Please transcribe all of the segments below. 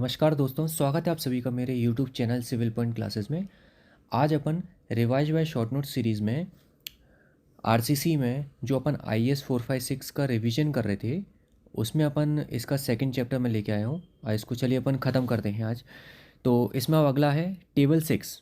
नमस्कार दोस्तों, स्वागत है आप सभी का मेरे YouTube channel Civil Point Classes में। आज अपन revise by short note series में आरसीसी में जो अपन IAS 456 का रिवीजन कर रहे थे, उसमें अपन इसका सेकंड चैप्टर में लेके आया हूँ और इसको चलिए अपन ख़त्म करते हैं आज। तो इसमें अब अगला है टेबल 6।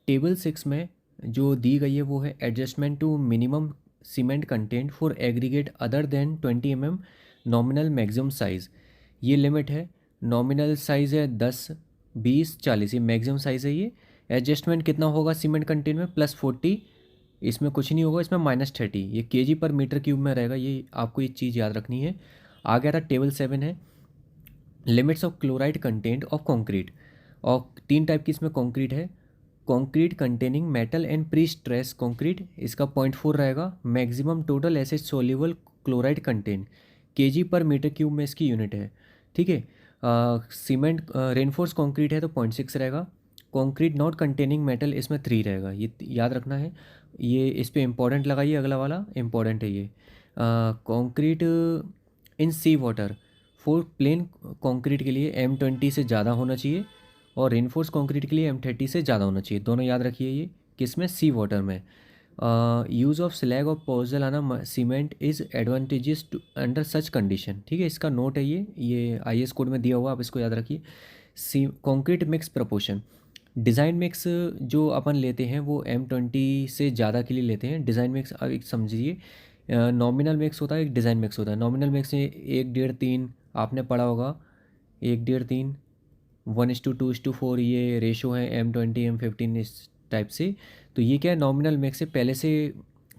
टेबल 6 में जो दी गई है वो है adjustment to minimum cement content for aggregate other than 20 mm nominal maximum size. ये लिमिट है, नॉमिनल साइज़ है 10, 20, 40, ये मैक्सिमम साइज़ है। ये एडजस्टमेंट कितना होगा सीमेंट कंटेंट में +40, इसमें कुछ नहीं होगा, इसमें -30, ये केजी पर मीटर क्यूब में रहेगा। ये आपको ये चीज़ याद रखनी है। आगे आता टेबल 7 है limits of chloride content of concrete. और 3 टाइप की इसमें कंक्रीट है, concrete containing metal and pre stress concrete, इसका 0.4 रहेगा। Maximum total acid soluble chloride content KG पर मीटर क्यूब में इसकी यूनिट है। ठीक है। सीमेंट रेनफोर्स कंक्रीट है तो 0.6 रहेगा। कंक्रीट नॉट कंटेनिंग मेटल इसमें 3 रहेगा, ये याद रखना है। ये इस पे इम्पॉर्टेंट लगाइए, अगला वाला इम्पॉर्टेंट है ये। Concrete in sea water for plain concrete के लिए M20 से ज़्यादा होना चाहिए और रेनफोर्स कंक्रीट के लिए M30 से ज़्यादा होना चाहिए। दोनों याद रखिए, ये किस में, सी वाटर में। यूज़ ऑफ स्लैग और pozzolana cement is advantages to under such condition. ठीक है, इसका नोट है ये IAS कोड में दिया हुआ, आप इसको याद रखिए। C concrete mix proportion, design mix जो अपन लेते हैं वो M20 से ज़्यादा के लिए लेते हैं। डिज़ाइन मिक्स अब एक समझिए, नॉमिनल मिक्स होता है, एक डिज़ाइन मिक्स होता है। नॉमिनल मिक्स में 1, 1.5, 3 आपने पढ़ा होगा, 1, 1.5, 3, 1:2:4 ये रेशो है M20 M15 इस टाइप से। तो ये क्या है, नॉमिनल मिक्स से पहले से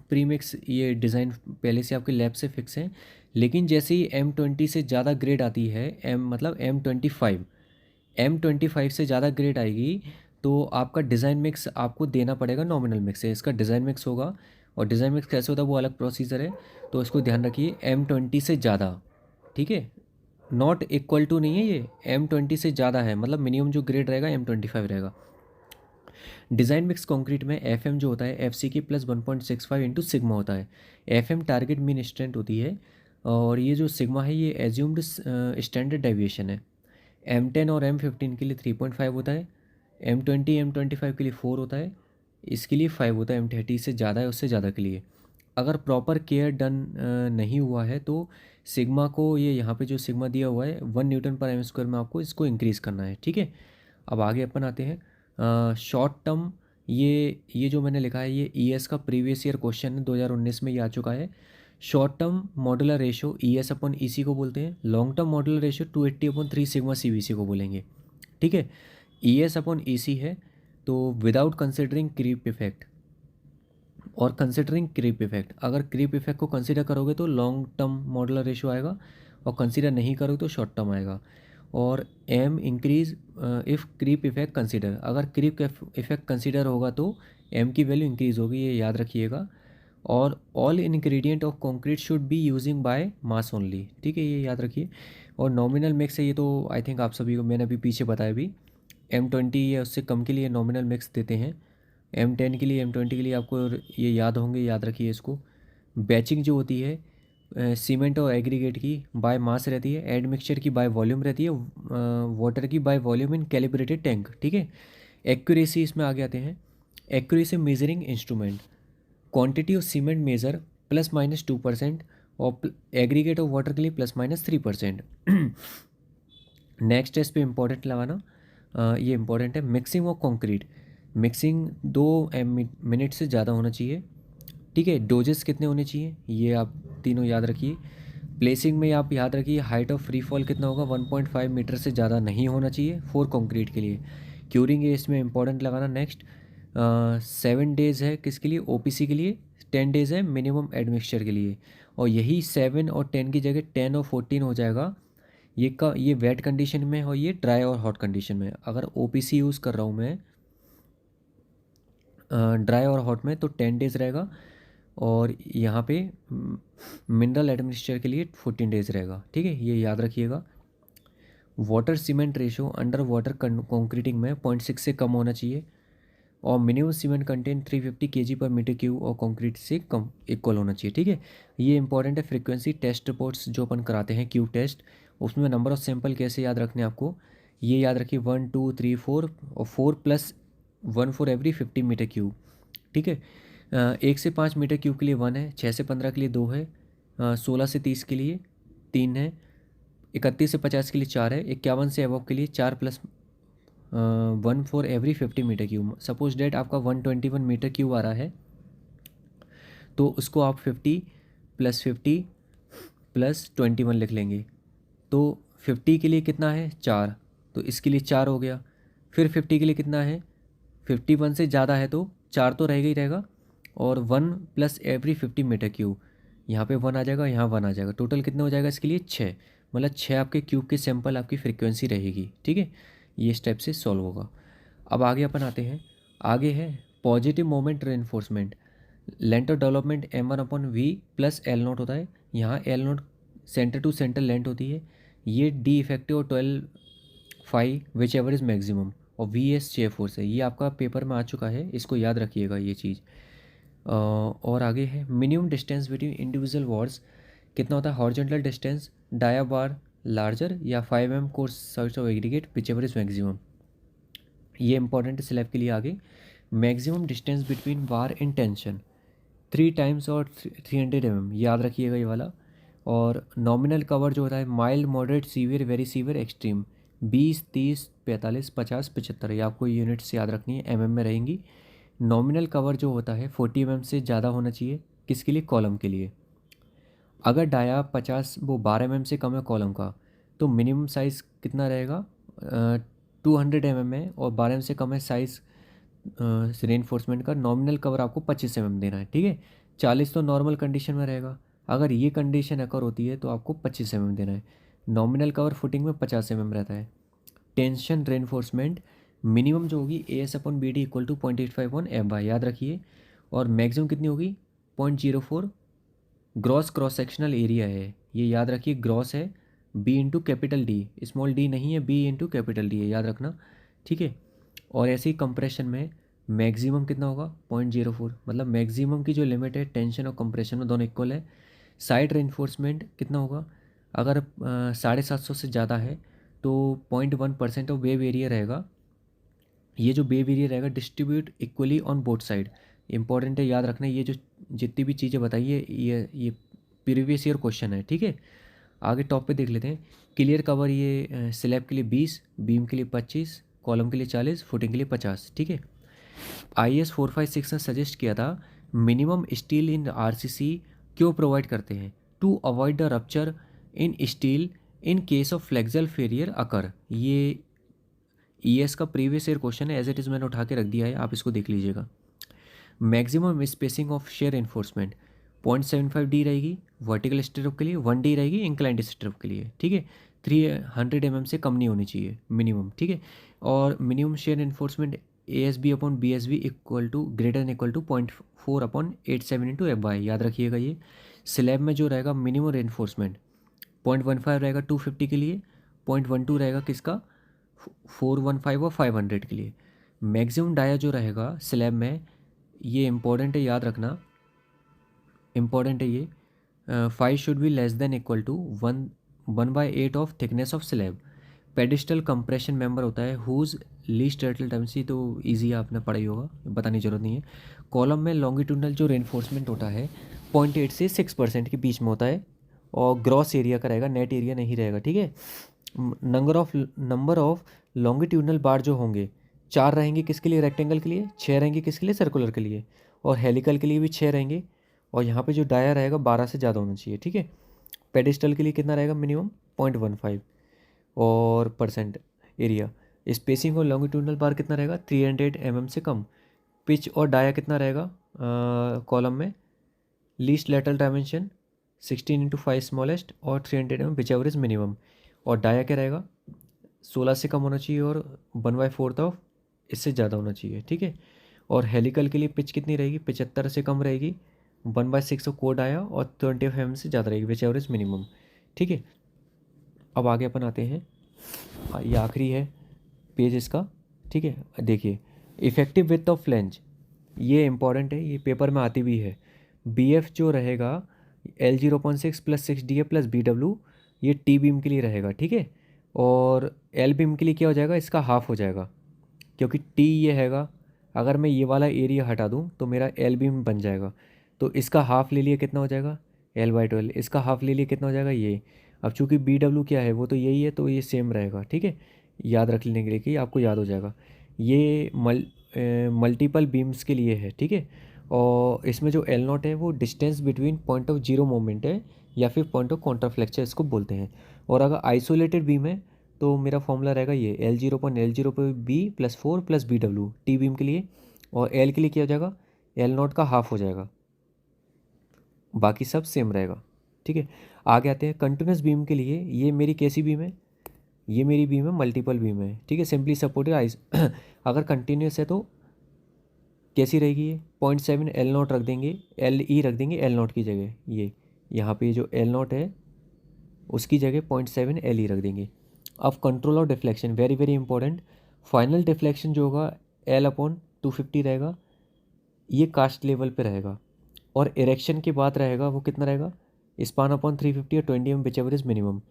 प्री मिक्स, ये डिज़ाइन पहले से आपके लैब से फिक्स है। लेकिन जैसे ही M20 से ज़्यादा ग्रेड आती है, मतलब M25 से ज़्यादा ग्रेड आएगी तो आपका डिज़ाइन मिक्स आपको देना पड़ेगा नॉमिनल मिक्स से। इसका डिज़ाइन मिक्स होगा, और डिज़ाइन मिक्स कैसे होता है वो अलग प्रोसीजर है, तो इसको ध्यान रखिए। M20 से ज़्यादा, ठीक है, नॉट इक्वल टू नहीं है, ये M20 से ज़्यादा है, मतलब मिनिमम जो ग्रेड रहेगा M25 रहेगा। डिज़ाइन मिक्स कंक्रीट में FM जो होता है FCK + 1.65 इंटू सिग्मा होता है। FM टारगेट मीन स्ट्रेंथ होती है, और ये जो सिग्मा है ये एज्यूम्ड स्टैंडर्ड डेविएशन है। M10 और M15 के लिए 3.5 होता है, M20 M25 के लिए 4 होता है, इसके लिए 5 होता है। M30 से ज़्यादा है उससे ज़्यादा के लिए अगर प्रॉपर केयर डन नहीं हुआ है तो सिग्मा को, ये यहाँ पे जो सिग्मा दिया हुआ है 1 Nm/m² में आपको इसको इंक्रीज़ करना है। ठीक है, अब आगे अपन आते हैं शॉर्ट टर्म। ये जो मैंने लिखा है ये ES का प्रीवियस ईयर क्वेश्चन है, 2019 में ये आ चुका है। Short term modular ratio ES/EC को बोलते हैं। Long term modular ratio 280/3 sigma CBC को बोलेंगे। ठीक है, ES/EC है तो विदाउट कंसिडरिंग क्रीप इफेक्ट और कंसिडरिंग क्रीप इफेक्ट। अगर क्रीप इफेक्ट को कंसिडर करोगे तो लॉन्ग टर्म मॉडुलर रेशो आएगा, और कंसिडर नहीं करोगे तो शॉर्ट टर्म आएगा। और M increase if creep effect consider, अगर क्रीप इफेक्ट कंसिडर होगा तो M की वैल्यू इंक्रीज होगी, ये याद रखिएगा। और all ingredient of concrete should be using by mass only. ठीक है, ये याद रखिए। और नॉमिनल मिक्स है ये तो आई थिंक आप सभी को मैंने अभी पीछे बताया भी, M20 या उससे कम के लिए नॉमिनल मिक्स देते हैं। M10 के लिए M20 के लिए आपको ये याद होंगे, याद रखिए इसको। बैचिंग जो होती है सीमेंट और एग्रीगेट की बाय मास रहती है, एड मिक्सचर की बाय वॉल्यूम रहती है, वाटर की by volume in calibrated tank. ठीक है, एक्यूरेसी इसमें आगे आते हैं। Accuracy measuring instrument, quantity of cement measure ±2%, और एग्रीगेट ऑफ वाटर के लिए ±3%। नेक्स्ट इस पे इम्पोर्टेंट लगाना, ये इम्पोर्टेंट है। Mixing of concrete, mixing 2 minute से ज़्यादा होना चाहिए। ठीक है, डोजेस कितने होने चाहिए ये आप तीनों याद रखिए। प्लेसिंग में आप याद रखिए हाइट ऑफ फ्री फॉल कितना होगा, 1.5 मीटर से ज़्यादा नहीं होना चाहिए फॉर कंक्रीट के लिए। क्यूरिंग है इसमें इंपॉर्टेंट लगाना। नेक्स्ट 7 डेज़ है किसके लिए, OPC के लिए। 10 डेज़ है मिनिमम एडमिक्सचर के लिए, और यही 7 और 10 की जगह 10 और 14 हो जाएगा। ये वेट कंडीशन में, और ये ड्राई और हॉट कंडीशन में। अगर OPC यूज़ कर रहा हूँ मैं ड्राई और हॉट में तो 10 डेज़ रहेगा, और यहाँ पे मिनरल एडमिक्सचर के लिए 14 डेज़ रहेगा। ठीक है, ये याद रखिएगा। Water cement ratio under water concreting में 0.6 से कम होना चाहिए, और मिनिमम सीमेंट कंटेंट 350 kg/m³ और कंक्रीट से कम इक्वल होना चाहिए। ठीक है, ये इंपॉर्टेंट है। फ्रीक्वेंसी टेस्ट रिपोर्ट्स जो अपन कराते हैं क्यू टेस्ट, उसमें नंबर ऑफ सैंपल कैसे याद रखने हैं आपको, ये याद रखिए 1 2 3 4 और 4 + 1 फॉर एवरी 50 मीटर क्यूब, ठीक है। 1 से 5 मीटर क्यूब के लिए 1 है, 6 से 15 के लिए 2 है, 16 से 30 के लिए 3 है, 31 से 50 के लिए 4 है, 51 से अबव के लिए 4 + 1 for every 50 metre cube. Suppose that आपका 121 मीटर क्यूब आ रहा है, तो उसको आप 50 + 50 + 21 लिख लेंगे। तो 50 के लिए कितना है 4, तो इसके लिए 4 हो गया। फिर 50 के लिए कितना है, 51 से ज़्यादा है तो 4 तो रहेगा ही रहेगा, और 1 + एवरी 50 मीटर क्यूब, यहाँ पे 1 आ जाएगा, यहाँ 1 आ जाएगा, टोटल कितना हो जाएगा इसके लिए 6, मतलब 6 आपके क्यूब के सैंपल आपकी फ्रीक्वेंसी रहेगी, ठीक है। ये स्टेप से सॉल्व होगा। अब आगे अपन आते हैं, आगे है positive moment reinforcement. Length of development m1/v + L0 होता है। यहाँ L0 centre to centre length होती है, ये डी इफेक्टिव और 12 विच एवर इज़ मैक्सिमम, और वी एस शेयर फोर्स है। ये आपका पेपर में आ चुका है, इसको याद रखिएगा ये चीज़। और आगे है minimum distance between individual wars कितना होता है, हॉरिजॉन्टल डिस्टेंस डाया बार लार्जर या 5 mm course search of aggregate which ever is maximum. ये इंपॉर्टेंट है स्लैब के लिए। आगे maximum distance between bar in tension 3 times और 300 mm, याद रखिएगा ये वाला। और नॉमिनल कवर जो होता है mild moderate severe very severe extreme 20 30 45 50 75, ये आपको यूनिट्स याद रखनी है, mm में रहेंगी। नॉमिनल कवर जो होता है 40 mm से ज़्यादा होना चाहिए, किसके लिए, कॉलम के लिए। अगर डाया 12 mm से कम है कॉलम का, तो मिनिमम साइज़ कितना रहेगा, 200 mm है, और 12 mm से कम है साइज़ रेनफोर्समेंट का। नॉमिनल कवर आपको 25 mm देना है, ठीक है। 40 तो नॉर्मल कंडीशन में रहेगा, अगर ये कंडीशन अकर होती है तो आपको 25 mm देना है। नॉमिनल कवर फुटिंग में 50 mm रहता है। टेंशन रेनफोर्समेंट मिनिमम जो होगी AS/BD = 0.851 याद रखिए, और मैक्सिमम कितनी होगी 0.04। ग्रॉस क्रॉस सेक्शनल एरिया है, ये याद रखिए, ग्रॉस है, B/D, स्मॉल d नहीं है, B/D है, याद रखना, ठीक है। और ऐसे ही कंप्रेशन में मैक्सिमम कितना होगा 0.04, मतलब मैक्सिमम की जो लिमिट है टेंशन और कंप्रेशन में दोनों इक्वल है। साइड रेनफोर्समेंट कितना होगा, अगर 750 से ज़्यादा है तो 0.1% ऑफ वेव एरिया रहेगा। ये जो वेव एरिया रहेगा distribute equally on both side, important है, याद रखना। ये जो जितनी भी चीज़ें बताइए ये प्रीवियस ईयर क्वेश्चन है, ठीक है। आगे टॉप पे देख लेते हैं। क्लियर कवर ये स्लैब के लिए 20, बीम के लिए 25, कॉलम के लिए 40, फुटिंग के लिए 50, ठीक है। IS 456 ने सजेस्ट किया था मिनिमम स्टील इन RCC क्यों प्रोवाइड करते हैं, to avoid the rupture in steel in case of flexural failure occur. ये ES का प्रीवियस ईयर क्वेश्चन है, एज इट इज़ मैंने उठा के रख दिया है, आप इसको देख लीजिएगा। Maximum spacing of share enforcement 0.75D रहेगी वर्टिकल स्ट्रिप के लिए, 1D रहेगी इंक्लाइंड स्ट्रिप के लिए, ठीक है। 300 mm से कम नहीं होनी चाहिए मिनिमम, ठीक है। और minimum share enforcement ASB/BSB > 0.4/87 × FY, याद रखिएगा। ये स्लैब में जो रहेगा मिनिमम रेनफोर्समेंट 0.15 रहेगा 250 के लिए, 0.12 रहेगा किसका 415 और 500 के लिए। मैक्सिमम डाया जो रहेगा स्लैब में, ये इंपॉर्टेंट है, याद रखना, इंपॉर्टेंट है ये, 5 should be less than equal to 1/8 of thickness of slab. Pedestal compression member होता है हुज लीस्ट टर्टल टेंडेंसी, तो इजी आपने पढ़ा ही होगा, बताने की जरूरत नहीं है। कॉलम में लॉन्गिट्यूडनल जो रेनफोर्समेंट होता है 0.8 से 6% के बीच में होता है, और ग्रॉस एरिया का रहेगा, नेट एरिया नहीं रहेगा, ठीक है। नंबर ऑफ लॉन्गिट्यूडनल बार जो होंगे 4 रहेंगे किसके लिए, रेक्टेंगल के लिए, 6 रहेंगे किसके लिए, सर्कुलर के लिए, और हेलिकल के लिए भी 6 रहेंगे। और यहाँ पे जो डाया रहेगा 12 से ज़्यादा होना चाहिए, ठीक है। पेडिस्टल के लिए कितना रहेगा मिनिमम 0.15 और % एरिया। स्पेसिंग और लॉन्गिट्यूडनल बार कितना रहेगा 300 mm से कम। पिच और डाया कितना रहेगा कॉलम में, लीस्ट लेटरल डायमेंशन 16 × 5 स्मॉलेस्ट और 300 mm which ever is minimum. और डाया क्या रहेगा 16 से कम होना चाहिए, और 1/4 ऑफ इससे ज़्यादा होना चाहिए, ठीक है। और हेलिकल के लिए पिच कितनी रहेगी 75 से कम रहेगी, 1/6 ऑफ कोड आया, और 20 mm से ज़्यादा रहेगी विच एवर इज मिनिमम, ठीक है। अब आगे अपन आते हैं, ये आखिरी है पेज इसका, ठीक है। देखिए इफेक्टिव विड्थ ऑफ फ्लेंज, ये इंपॉर्टेंट है, ये पेपर में आती भी है। BF जो रहेगा L 0.6 + 6DA + BW, ये T बीम के लिए रहेगा, ठीक है। और एल बीम के लिए क्या हो जाएगा, इसका हाफ हो जाएगा, क्योंकि टी ये हैगा। अगर मैं ये वाला एरिया हटा दूँ तो मेरा एल बीम बन जाएगा। तो इसका हाफ ले लिए कितना हो जाएगा, L/12। इसका हाफ ले लिए कितना हो जाएगा ये। अब चूंकि बी डब्ल्यू क्या है, वो तो यही है, तो ये सेम रहेगा, ठीक है। याद रख लेने के लिए कि आपको याद हो जाएगा। ये मल्टीपल बीम्स के लिए है, ठीक है। और इसमें जो एल नॉट है वो distance between point of zero moment है, या फिर पॉइंट ऑफ कॉन्ट्राफ्लेक्चर इसको बोलते हैं। और अगर आइसोलेटेड बीम है तो मेरा फॉर्मूला रहेगा ये L0/L0/B+4+BW टी बीम के लिए। और एल के लिए क्या हो जाएगा, एल नॉट का हाफ हो जाएगा, बाकी सब सेम रहेगा, ठीक है। आगे आते हैं कंटिन्यूस बीम के लिए। ये मेरी कैसी बीम है, ये मेरी बीम है मल्टीपल बीम है, ठीक है। सिंपली सपोर्टेड आइस अगर कंटिन्यूस है तो कैसी रहेगी ये, 0.7 एल नॉट रख देंगे, एल ई रख देंगे एल नॉट की जगह। ये यहाँ पे जो एल नॉट है उसकी जगह 0.7 एल ई रख देंगे। अब control of deflection, very very important. Final deflection जो होगा L/250 रहेगा, ये कास्ट लेवल पे रहेगा। और इरेक्शन की बात रहेगा वो कितना रहेगा, स्पान/350 और 20 mm which ever is minimum.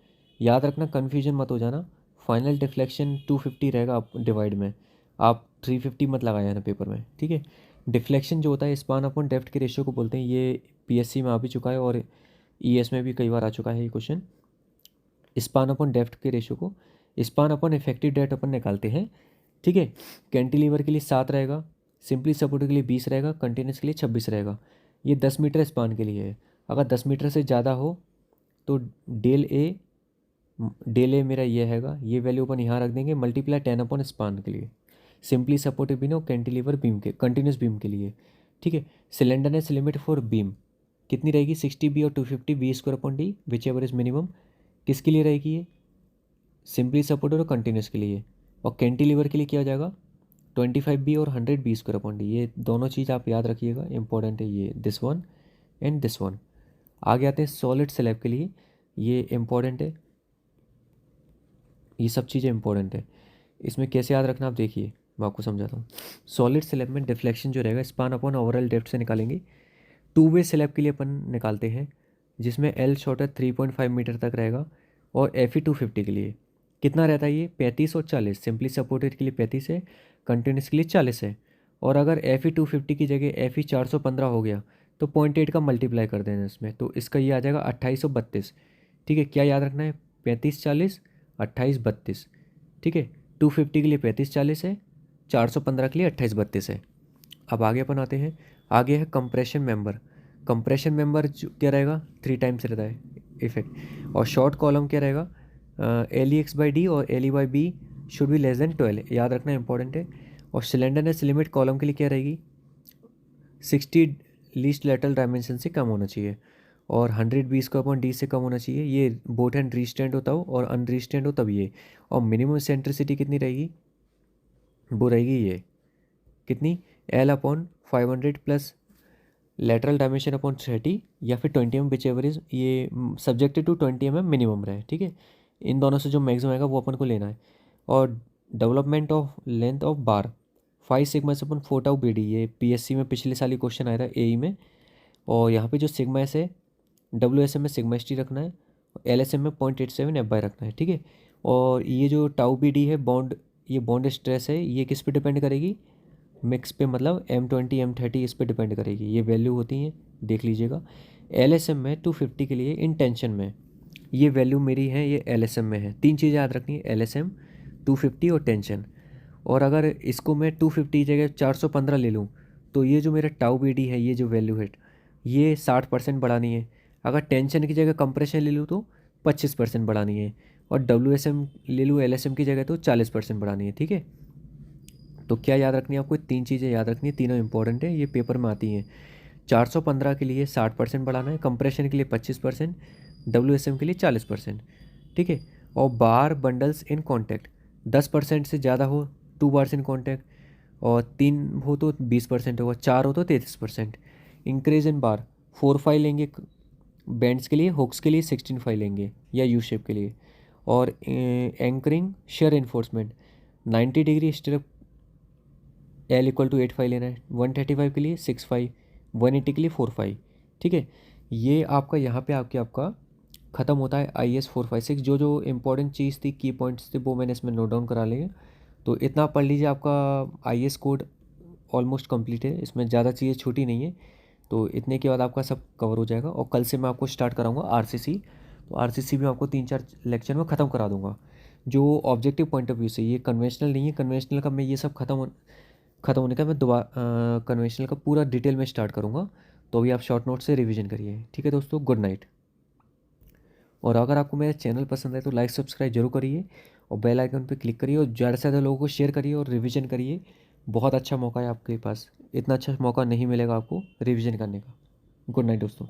याद रखना, कन्फ्यूजन मत हो जाना। फाइनल डिफ्लेक्शन 250 रहेगा आप डिवाइड में, आप 350 मत लगाया ना पेपर में, ठीक है। डिफ्लेक्शन जो होता है स्पान/डेप्थ के रेशियो को बोलते हैं। ये पीएससी में आ भी चुका है और ईएस में भी कई बार आ चुका है ये क्वेश्चन। स्पान/डेप्थ के रेशियो को स्पान/इफेक्टिव डेप्थ अपन निकालते हैं, ठीक है। कैंटिलीवर के लिए 7 रहेगा, सिंपली सपोर्ट के लिए 20 रहेगा, कंटिन्यूस के लिए 26 रहेगा। ये 10 मीटर स्पान के लिए है। अगर 10 मीटर से ज़्यादा हो तो डेल ए मेरा ये हैगा, ये वैल्यू अपन यहाँ रख देंगे, मल्टीप्लाई 10 स्पान के लिए, सिंपली सपोर्टिव बीम और कैंटिलीवर बीम के कंटिन्यूस बीम के लिए, ठीक है। सिलेंडरनेस लिमिट फॉर बीम कितनी रहेगी, 60 B और 250 B²/D which ever is minimum. किसके लिए रहेगी ये, सिंपली सपोर्टेड और कंटिन्यूस के लिए। और कैंटिलीवर के लिए क्या हो जाएगा, 25B और 100 B²/D। ये दोनों चीज़ आप याद रखिएगा, इंपॉर्टेंट है ये, this one and this one. आगे आते हैं सॉलिड स्लैब के लिए, ये इंपॉर्टेंट है, ये सब चीज़ें इंपॉर्टेंट है। इसमें कैसे याद रखना आप देखिए, मैं आपको समझाता हूँ। सॉलिड स्लैब में डिफ्लेक्शन जो रहेगा स्पान/ओवरऑल डेप्थ से निकालेंगे। टू वे स्लैब के लिए अपन निकालते हैं, जिसमें एल शॉर्टर 3.5 मीटर तक रहेगा। और Fe250 के लिए कितना रहता है ये, 35 और 40। सिंपली सपोर्टेड के लिए 35 है, कंटिन्यूस के लिए 40 है। और अगर Fe250 की जगह Fe415 हो गया तो 0.8 का मल्टीप्लाई कर देना इसमें, तो इसका ये आ जाएगा 28 और 32, ठीक है। क्या याद रखना है, 35 40 28 32, ठीक है। 250 के लिए 35 40 है, 415 के लिए 28 32 है। अब आगे अपन आते हैं, आगे है कंप्रेशन मेंबर। कंप्रेशन मेंबर क्या रहेगा, 3 टाइम्स रहता है इफेक्ट। और शॉर्ट कॉलम क्या रहेगा, LE/D और LE/B should be less then 12, याद रखना इंपॉर्टेंट है। और सिलेंडरनेस लिमिट कॉलम के लिए क्या रहेगी, 60 लीस्ट लेटरल डायमेंशन से कम होना चाहिए, और 100 B/D से कम होना चाहिए। ये बोथ हैंड रिस्टेंट होता हो और अनरिस्टेंट हो तब ये। और मिनिमम सेंट्रिसिटी कितनी रहेगी, वो रहेगी ये कितनी, L/500 प्लस लेटरल डायमेंशन/30 या फिर 20 mm विच एवर इज, ये सब्जेक्टेड टू 20 mm मिनिमम रहे, ठीक है। इन दोनों से जो मैक्सिमम आएगा वो अपन को लेना है। और development of length of bar 5 sigma से अपन 4 टाउ BD, ये पीएससी में पिछले साल ही क्वेश्चन आया था AE में। और यहाँ पे जो सिग्मा एस है, WSM में सिग्मा ST रखना है, LSM में 0.87 FY रखना है, ठीक है। और ये जो टाउ BD है बॉन्ड, ये बॉन्ड स्ट्रेस है, ये किस पे डिपेंड करेगी, मिक्स पे, मतलब M20 M30 इस पे डिपेंड करेगी। ये वैल्यू होती हैं, देख लीजिएगा। LSM में 250 के लिए इन टेंशन में ये वैल्यू मेरी है, ये LSM में है। 3 चीज़ें याद रखनी है, LSM 250 और टेंशन। और अगर इसको मैं 250 की जगह 415 ले लूँ तो ये जो मेरा टाउ BD है, ये जो वैल्यू है, ये 60% बढ़ानी है। अगर टेंशन की जगह कंप्रेशन ले लूँ तो 25% बढ़ानी है। और WSM ले लूँ LSM की जगह तो 40% बढ़ानी है, ठीक है। तो क्या याद रखनी है आपको, 3 चीज़ें याद रखनी है, तीनों इंपॉर्टेंट है, ये पेपर में आती हैं। 415 के लिए 60% बढ़ाना है, कंप्रेशन के लिए 25%, WSM के लिए 40%, ठीक है। और बार बंडल्स इन कॉन्टैक्ट 10% से ज़्यादा हो 2 बार्स इन कॉन्टैक्ट, और 3 हो तो 20% होगा, 4 हो तो 33%। इंक्रीज इन बार 4/5 लेंगे बैंड्स के लिए, हुक्स के लिए 16/5 लेंगे या यू शेप के लिए। और anchoring share enforcement 90 degree stirrup L=8/5 लेना है, 135 के लिए 6/5, 180 के लिए 4/5, ठीक है। ये आपका यहाँ पे आपका ख़त्म होता है IAS 456। जो जो इम्पोर्टेंट चीज़ थी, की पॉइंट्स थे, वो मैंने इसमें नोट डाउन करा लिए। तो इतना पढ़ लीजिए, आपका IAS कोड ऑलमोस्ट कंप्लीट है, इसमें ज़्यादा चीज़ें छूटी नहीं है। तो इतने के बाद आपका सब कवर हो जाएगा और कल से मैं आपको स्टार्ट कराऊंगा RCC। तो RCC भी आपको 3-4 लेक्चर में ख़त्म करा दूंगा। जो ऑब्जेक्टिव पॉइंट ऑफ व्यू से, ये कन्वेंशनल नहीं है, कन्वेंशनल का मैं ये सब ख़त्म होने का मैं दोबारा कन्वेंशनल का पूरा डिटेल में स्टार्ट करूँगा। तो अभी आप शॉर्ट नोट से रिवीजन करिए। ठीक है दोस्तों, गुड नाइट। और अगर आपको मेरा चैनल पसंद है तो लाइक सब्सक्राइब जरूर करिए और बेल आइकन पर क्लिक करिए और ज़्यादा से ज़्यादा लोगों को शेयर करिए और रिवीजन करिए। बहुत अच्छा मौका है आपके पास, इतना अच्छा मौका नहीं मिलेगा आपको रिवीजन करने का। गुड नाइट दोस्तों।